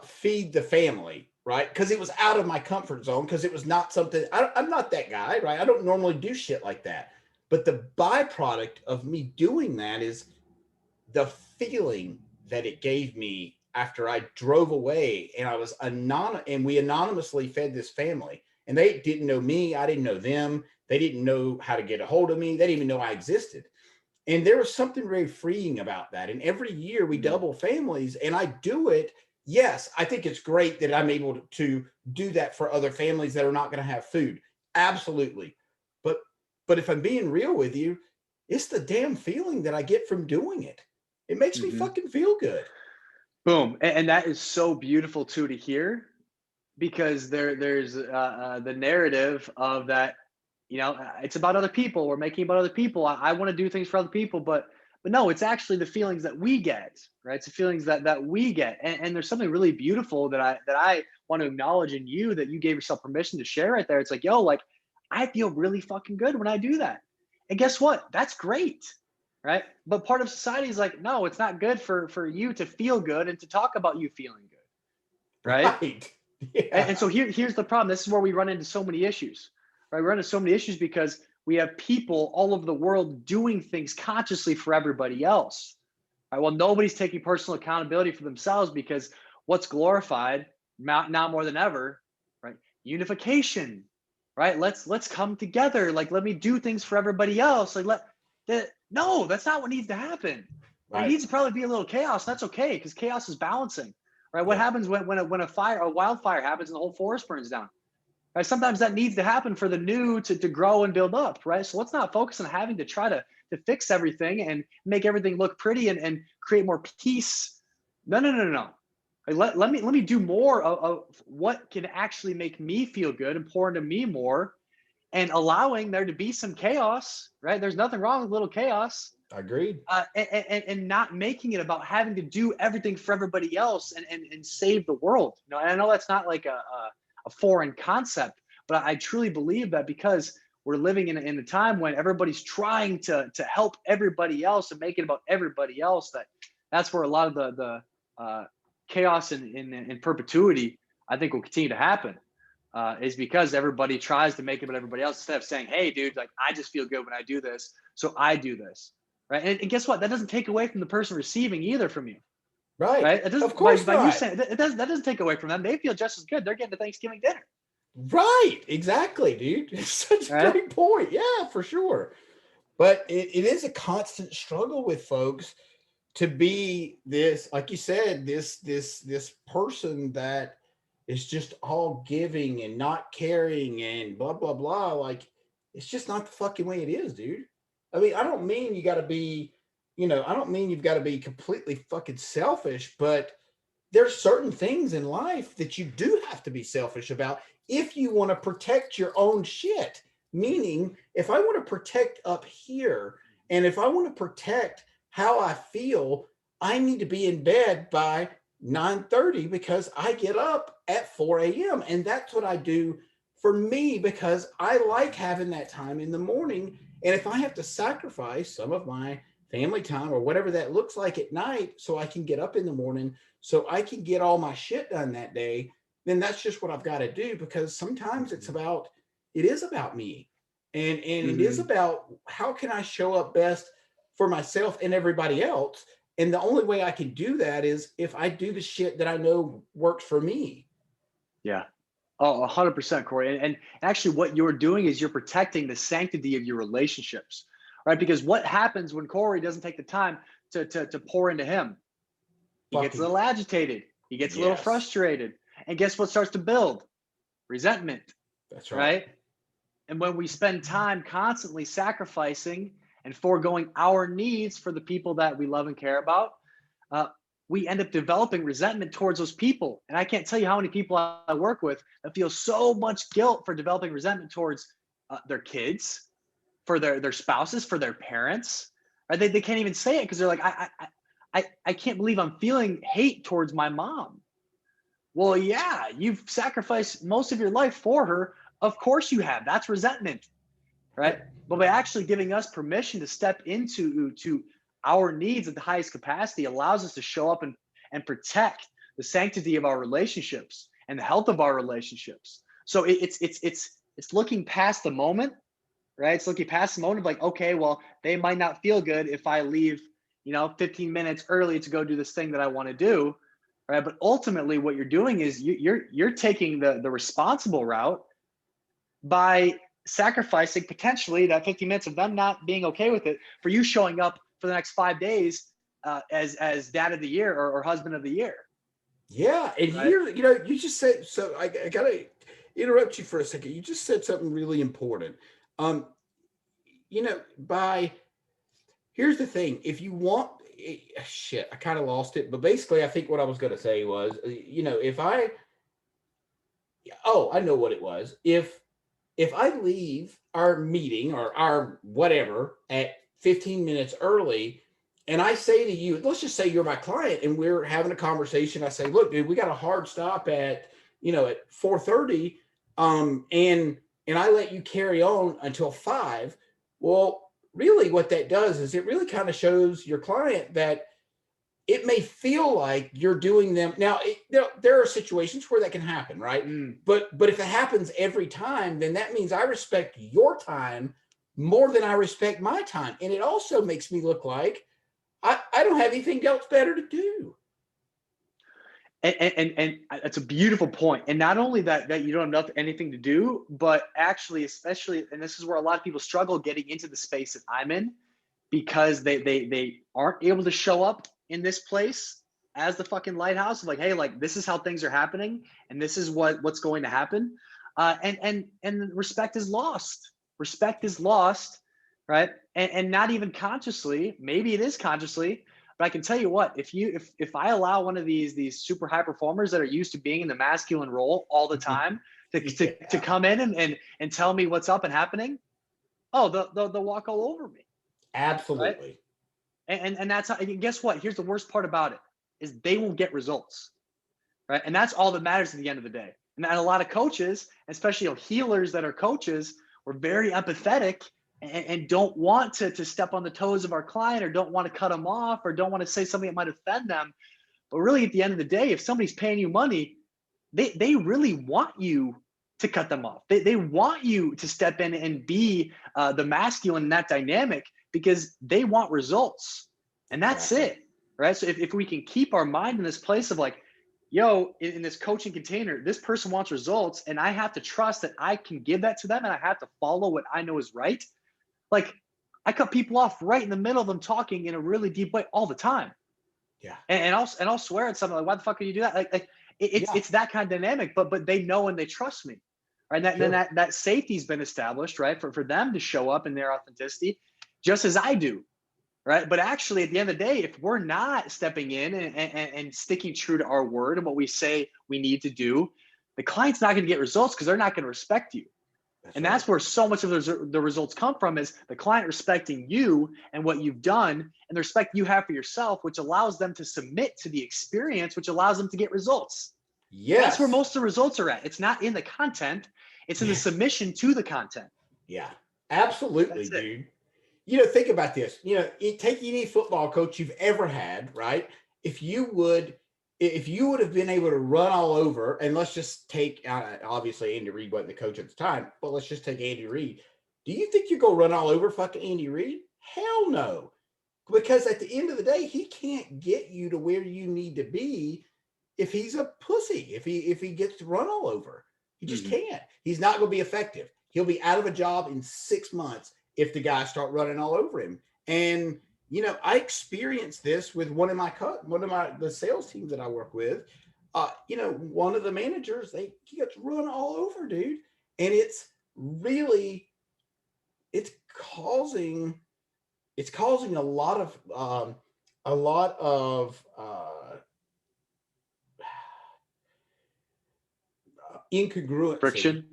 feed the family. right? Because it was out of my comfort zone, because it was not something, I'm not that guy, right? I don't normally do shit like that. But the byproduct of me doing that is the feeling that it gave me after I drove away, and I was and we anonymously fed this family, and they didn't know me. I didn't know them. They didn't know how to get a hold of me. They didn't even know I existed. And there was something very freeing about that. And every year we double families, and I do it. Yes, I think it's great that I'm able to do that for other families that are not going to have food. Absolutely. But but if I'm being real with you, it's the damn feeling that I get from doing it. It makes me Mm-hmm. fucking feel good. Boom. And that is so beautiful too to hear, because there's the narrative of that, it's about other people. We're making about other people. I want to do things for other people, but no, it's actually the feelings that we get, right? It's the feelings that we get, and there's something really beautiful that I want to acknowledge in you, that you gave yourself permission to share right there. It's like, yo, like, I feel really fucking good when I do that, and guess what? That's great, right? But part of society is like, no, it's not good for you to feel good and to talk about you feeling good, right? Right. And Yeah. so here's the problem. This is where we run into so many issues, right? We run into so many issues because we have people all over the world doing things consciously for everybody else. Right? Well, nobody's taking personal accountability for themselves, because what's glorified now more than ever, right? Unification, right? Let's come together. Like, let me do things for everybody else. Like, no, that's not what needs to happen. There Right. needs to probably be a little chaos. That's okay, because chaos is balancing. Right? What Yeah. happens when a wildfire happens and the whole forest burns down? Right? Sometimes that needs to happen for the new to grow and build up. Right? So let's not focus on having to try to fix everything and make everything look pretty and create more peace. No, no, no, no, no. Let me do more of what can actually make me feel good and pour into me more, and allowing there to be some chaos. Right? There's nothing wrong with little chaos, Agreed. and not making it about having to do everything for everybody else and save the world. And I know that's not like a foreign concept, but I truly believe that, because we're living in a time when everybody's trying to help everybody else and make it about everybody else, that's where a lot of the chaos in perpetuity, I think, will continue to happen. Is because everybody tries to make it about everybody else, instead of saying, hey, dude, like, I just feel good when I do this, so I do this. Right. And guess what? That doesn't take away from the person receiving either from you. Right. Right. It Of doesn't, course by you not. saying that doesn't take away from them. They feel just as good. They're getting a Thanksgiving dinner. Right. Exactly, dude. It's such a Right. great point. Yeah, for sure. But it is a constant struggle with folks to be this, like you said, this person that is just all giving and not caring and blah blah blah. Like, it's just not the fucking way it is, dude. I mean, I don't mean you got to be, I don't mean you've got to be completely fucking selfish, but there's certain things in life that you do have to be selfish about if you want to protect your own shit. Meaning, if I want to protect up here, and if I want to protect how I feel, I need to be in bed by 9:30, because I get up at 4 a.m. And that's what I do for me, because I like having that time in the morning. And if I have to sacrifice some of my family time or whatever that looks like at night so I can get up in the morning, so I can get all my shit done that day, then that's just what I've got to do, because sometimes it is about me. And it is Mm-hmm. about how can I show up best for myself and everybody else. And the only way I can do that is if I do the shit that I know works for me. Yeah. Oh, 100%, Corey. And actually, what you're doing is you're protecting the sanctity of your relationships, right? Because what happens when Corey doesn't take the time to pour into him? He gets a Fucking little agitated. He gets a little yes. frustrated. And guess what starts to build? Resentment, That's right. right? And when we spend time constantly sacrificing and foregoing our needs for the people that we love and care about, uh, we end up developing resentment towards those people. And I can't tell you how many people I work with that feel so much guilt for developing resentment towards their kids, for their spouses, for their parents. Right? They can't even say it because they're like, I can't believe I'm feeling hate towards my mom. Well, yeah, you've sacrificed most of your life for her. Of course you have. That's resentment, right? But by actually giving us permission to step into our needs at the highest capacity allows us to show up and protect the sanctity of our relationships and the health of our relationships. So it's looking past the moment, right? It's looking past the moment of like, okay, well, they might not feel good if I leave, 15 minutes early to go do this thing that I want to do, right? But ultimately, what you're doing is you're taking the responsible route by sacrificing potentially that 15 minutes of them not being okay with it for you showing up for the next 5 days as dad of the year or husband of the year. Yeah, and Right. here, you just said, so I gotta interrupt you for a second. You just said something really important. Um, by here's the thing: if you want, shit, I kind of lost it, but basically, I think what I was gonna say was, if I know what it was. If I leave our meeting or our whatever at 15 minutes early, and I say to you, let's just say you're my client and we're having a conversation. I say, look, dude, we got a hard stop at 4:30. And I let you carry on until 5. Well, really what that does is it really kind of shows your client that it may feel like you're doing them now. There are situations where that can happen, right? But if it happens every time, then that means I respect your time more than I respect my time, and it also makes me look like I don't have anything else better to do. And that's a beautiful point. And not only that you don't have anything to do, but actually, especially, and this is where a lot of people struggle getting into the space that I'm in, because they aren't able to show up in this place as the fucking lighthouse of like, hey, like this is how things are happening and this is what's going to happen. And respect is lost. Respect is lost, right? And not even consciously, maybe it is consciously, but I can tell you what, if I allow one of these super high performers that are used to being in the masculine role all the time to come in and tell me what's up and happening, oh, they'll walk all over me. Absolutely. Right? And that's how, and guess what? Here's the worst part about it is they won't get results. Right. And that's all that matters at the end of the day. And a lot of coaches, especially healers that are coaches, we're very empathetic and don't want to step on the toes of our client or don't want to cut them off or don't want to say something that might offend them. But really, at the end of the day, if somebody's paying you money, they really want you to cut them off. They want you to step in and be the masculine in that dynamic because they want results. And that's Exactly. it. Right. So if we can keep our mind in this place of like, yo, in this coaching container, this person wants results and I have to trust that I can give that to them and I have to follow what I know is right. Like I cut people off right in the middle of them talking in a really deep way all the time. Yeah. And I'll swear at something like, why the fuck can you do that? Like it's that kind of dynamic, but they know and they trust me. Right. And then that safety's been established, right? For them to show up in their authenticity, just as I do. Right. But actually, at the end of the day, if we're not stepping in and sticking true to our word and what we say we need to do, the client's not going to get results because they're not going to respect you. That's where so much of the results come from is the client respecting you and what you've done and the respect you have for yourself, which allows them to submit to the experience, which allows them to get results. Yes. That's where most of the results are at. It's not in the content. It's in the submission to the content. Yeah, absolutely, dude. Think about this. Take any football coach you've ever had, right? If you would have been able to run all over, and let's just take, obviously Andy Reid wasn't the coach at the time, but let's just take Andy Reid. Do you think you're going to run all over fucking Andy Reid? Hell no. Because at the end of the day, he can't get you to where you need to be if he's a pussy, if he gets run all over. He just can't. He's not going to be effective. He'll be out of a job in 6 months if the guys start running all over him. And I experienced this with one of the sales teams that I work with. One of the managers, he gets run all over, dude, and it's causing a lot of incongruency. Friction.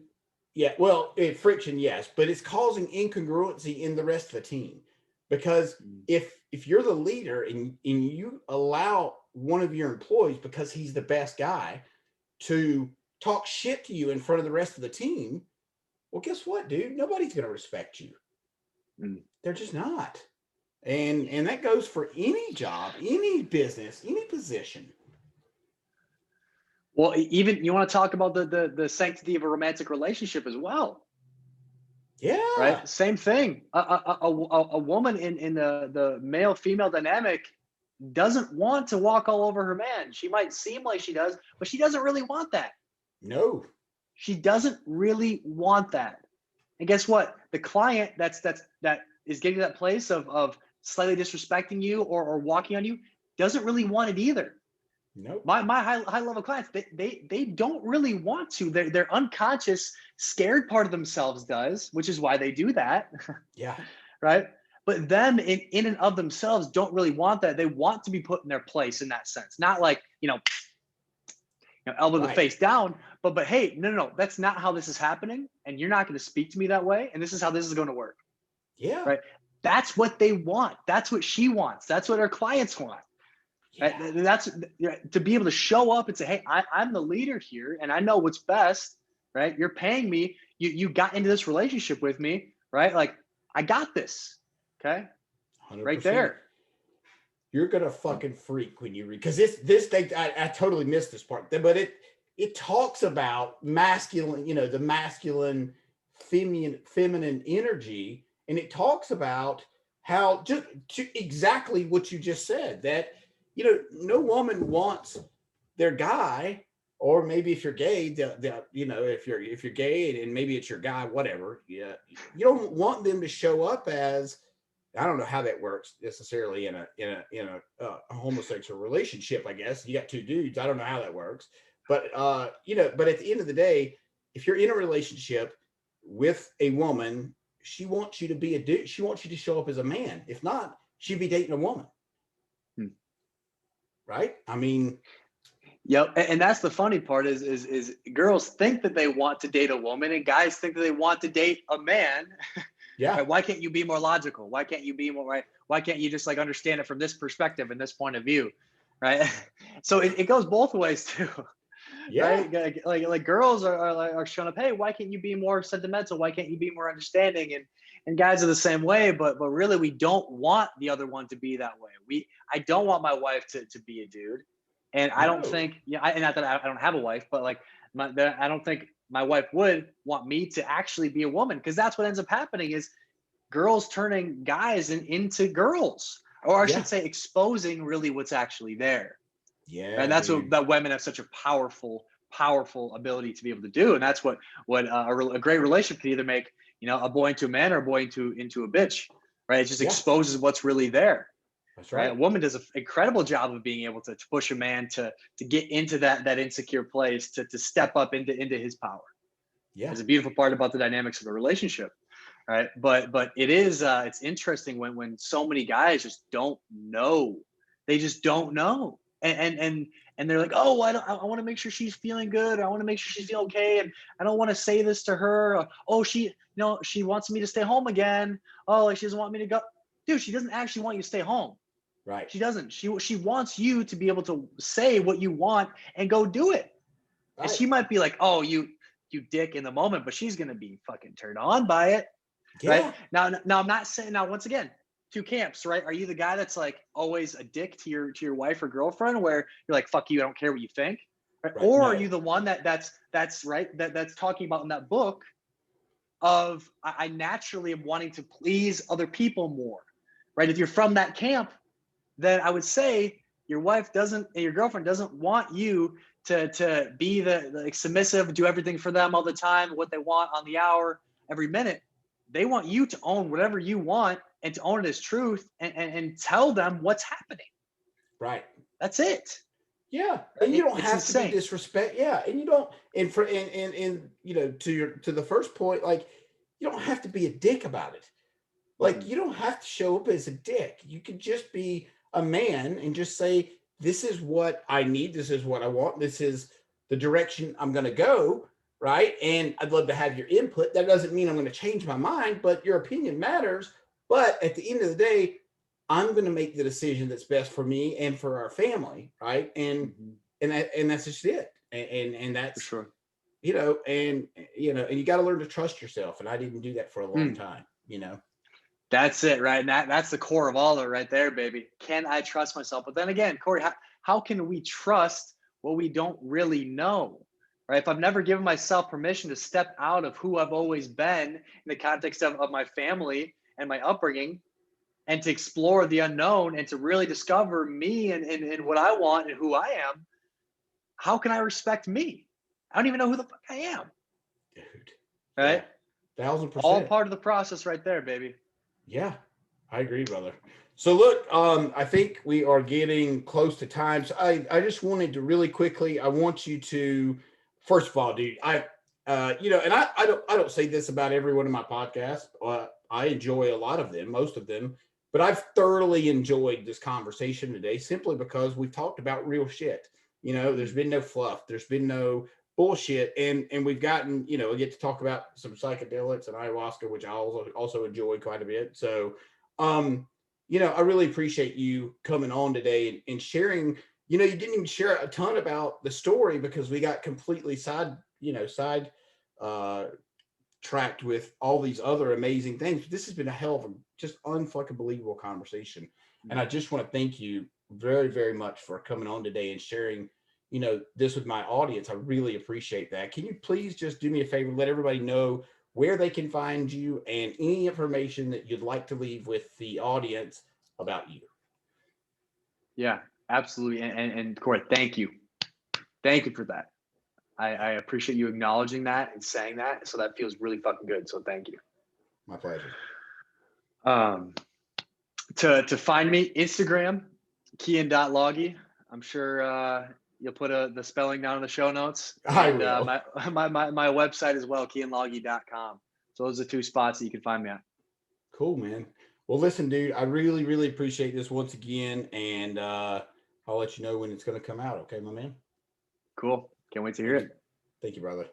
Yeah, well, friction, yes, but it's causing incongruency in the rest of the team because if you're the leader and you allow one of your employees because he's the best guy to talk shit to you in front of the rest of the team, well, guess what, dude? Nobody's going to respect you. They're just not. And that goes for any job, any business, any position. Well, even you want to talk about the sanctity of a romantic relationship as well, Yeah. right? Same thing. A woman in the male female dynamic doesn't want to walk all over her man. She might seem like she does, but she doesn't really want that. No. She doesn't really want that. And guess what? The client that is getting to that place of slightly disrespecting you or walking on you doesn't really want it either. Nope. My high level clients, they don't really want to. Their unconscious scared part of themselves does, which is why they do that. Yeah. Right? But them in and of themselves don't really want that. They want to be put in their place in that sense. Not like, elbow the Right. face down, but hey, no, that's not how this is happening. And you're not going to speak to me that way. And this is how this is going to work. Yeah. Right? That's what they want. That's what she wants. That's what her clients want. Yeah. Right? That's to be able to show up and say, hey, I'm the leader here and I know what's best. Right? You're paying me. You got into this relationship with me. Right? Like, I got this. Okay. 100%. Right there. You're gonna fucking freak when you read, because this thing, I totally missed this part, but it talks about masculine, the masculine, feminine energy, and it talks about how just exactly what you just said, that no woman wants their guy, or maybe if you're gay, if you're gay and maybe it's your guy, whatever, yeah, you don't want them to show up as, I don't know how that works necessarily in a homosexual relationship. I guess you got two dudes. I don't know how that works, but but at the end of the day, if you're in a relationship with a woman, she wants you to be a dude. She wants you to show up as a man. If not, she'd be dating a woman, right? I mean, yep. And that's the funny part is girls think that they want to date a woman and guys think that they want to date a man. yeah, Right? Why can't you be more logical? Why can't you be more right? Why can't you just like understand it from this perspective and this point of view? Right. So it goes both ways too. yeah, Right. Like girls are showing up, hey, why can't you be more sentimental? Why can't you be more understanding? And guys are the same way, but really we don't want the other one to be that way. I don't want my wife to be a dude. And I don't no, think, and not that I don't have a wife, but like I don't think my wife would want me to actually be a woman, because that's what ends up happening is girls turning guys into girls, or I yeah, should say exposing really what's actually there. And yeah, that's what dude, that women have such a powerful ability to be able to do. And that's what a great relationship can either make, a boy into a man or a boy into a bitch. Right? It just yeah, exposes what's really there. that's Right? A right, woman does an incredible job of being able to push a man to get into that insecure place, to step up into his power. yeah, It's a beautiful part about the dynamics of the relationship. Right? But it is it's interesting when so many guys just don't know. They just don't know. And they're like, oh, I want to make sure she's feeling good. I want to make sure she's feeling okay. And I don't want to say this to her. Oh, she wants me to stay home again. Oh, like she doesn't want me to go. Dude, she doesn't actually want you to stay home. right, She doesn't. She wants you to be able to say what you want and go do it. And right, she might be like, oh, you dick in the moment, but she's gonna be fucking turned on by it. Right? yeah, Now I'm not saying, now once again, two camps, right? Are you the guy that's like always a dick to your wife or girlfriend where you're like, fuck you, I don't care what you think? Right? right, Or are no, you the one that's right, that's talking about in that book of I naturally am wanting to please other people more, right? If you're from that camp, then I would say your wife doesn't, your girlfriend doesn't want you to be the like submissive, do everything for them all the time, what they want on the hour, every minute. They want you to own whatever you want and to own it as truth, and tell them what's happening. right. That's it. Yeah, and you don't It's have to be insane. disrespect. Yeah, and you don't. And for and to the first point, like, you don't have to be a dick about it. Like, Mhm. you don't have to show up as a dick. You can just be a man and just say, "This is what I need. This is what I want. This is the direction I'm going to go." Right, and I'd love to have your input. That doesn't mean I'm going to change my mind, but your opinion matters. But at the end of the day, I'm going to make the decision that's best for me and for our family, right? Mhm. And that's just it. And For that's, sure. and you got to learn to trust yourself. And I didn't do that for a long Mm. time. That's it, right? And that's the core of all of it right there, baby. Can I trust myself? But then again, Corey, how can we trust what we don't really know, right? If I've never given myself permission to step out of who I've always been in the context of my family and my upbringing, and to explore the unknown and to really discover me and what I want and who I am, how can I respect me? I don't even know who the fuck I am, Dude. right? Yeah, All 1000%. part of the process right there, baby. Yeah, I agree, brother. So look, I think we are getting close to time. So I just wanted to really quickly, I want you to, first of all, dude, and I don't say this about every one of my podcasts. I enjoy a lot of them, most of them, but I've thoroughly enjoyed this conversation today simply because we've talked about real shit. There's been no fluff. There's been no bullshit, and we've gotten, we get to talk about some psychedelics and ayahuasca, which I also enjoy quite a bit. So I really appreciate you coming on today and sharing. You didn't even share a ton about the story because we got completely side uh tracked with all these other amazing things. This has been a hell of a just unfucking believable conversation, and I just want to thank you very, very much for coming on today and sharing this with my audience. I really appreciate that. Can you please just do me a favor, let everybody know where they can find you and any information that you'd like to leave with the audience about you? Yeah, absolutely. And Corey, thank you. Thank you for that. I appreciate you acknowledging that and saying that. So that feels really fucking good. So thank you. My pleasure. Um, to find me, Instagram, Keyen.Lage. I'm sure you'll put the spelling down in the show notes. I And will. my website as well, KeyenLage.com. So those are the two spots that you can find me at. Cool, man. Well, listen, dude, I really, really appreciate this once again, and I'll let you know when it's going to come out. Okay, my man. Cool. Can't wait to hear Thank you. it. Thank you, brother.